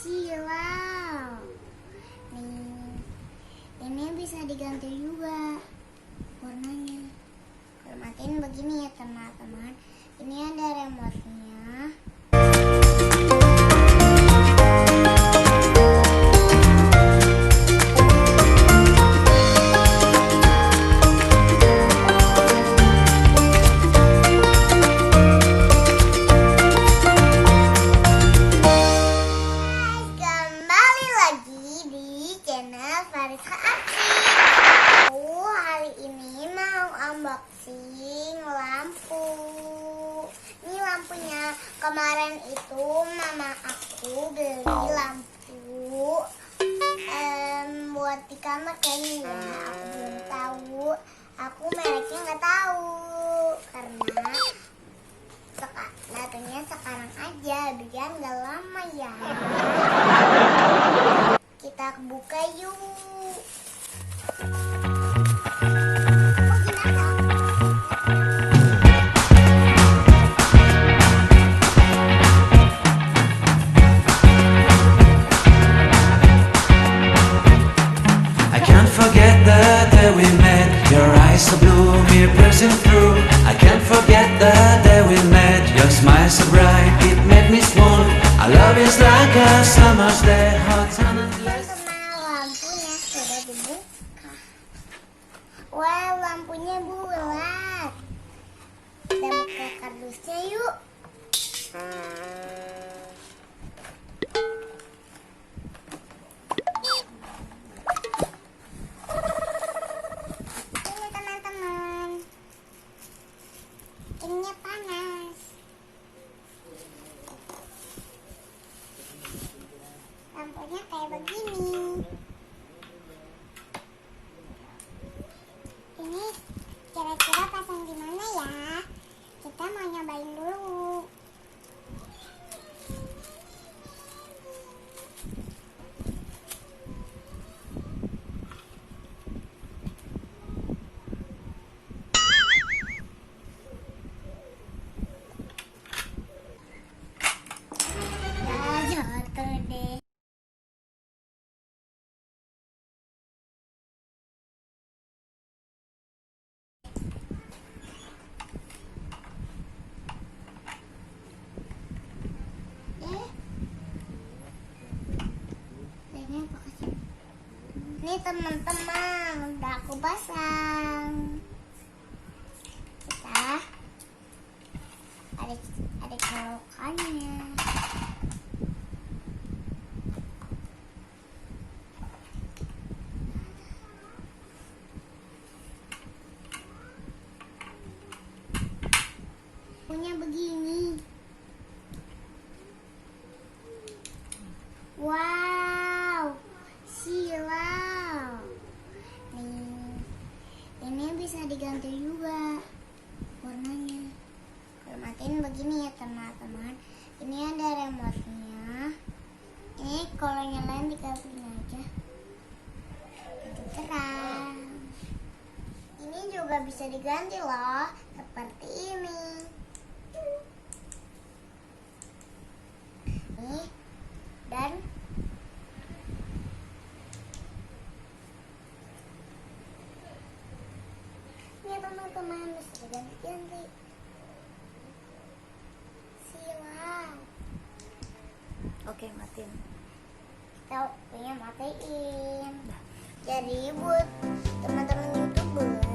silau. Nih, ini bisa diganti juga warnanya. Kalau matiin begini ya teman-teman. Ini ada remote-nya. Kembali lagi di channel Fariska Aksi. Hari ini mau unboxing lampu. Ini lampunya. Kemarin itu mama aku beli lampu buat di kamar kayaknya ya. Aku belum tahu. Aku mereknya nggak tahu karena datangnya sekarang aja biar nggak lama ya. Kita buka yuk. I can't forget the day we met. Your eyes so blue, me piercing through. I can't forget the day we met. Your smile so bright, it made me swoon. Our love is like a summer's day, hot and endless. Lampunya sudah dibuka. Wow, lampunya bulat. Kita buka kardusnya yuk. Ini teman-teman. Ininya panas. Lampunya kayak begini. Ini kira-kira pasang di mana ya? Kita mau nyobain dulu. Ya, jatuh deh. Ini teman-teman, udah aku pasang. Kita ada colokannya. Punya begini. Wow, silau. Nih, ini bisa diganti juga warnanya. Kalau matiin begini ya teman-teman. Ini ada remote-nya. Ini kalau nyalain dikasih aja. Itu terang. Ini juga bisa diganti loh, seperti ini. Nih, dan ini teman-teman bisa diganti-ganti. Silau. Oke, matiin. Kita punya matiin. Jadi buat teman-teman YouTuber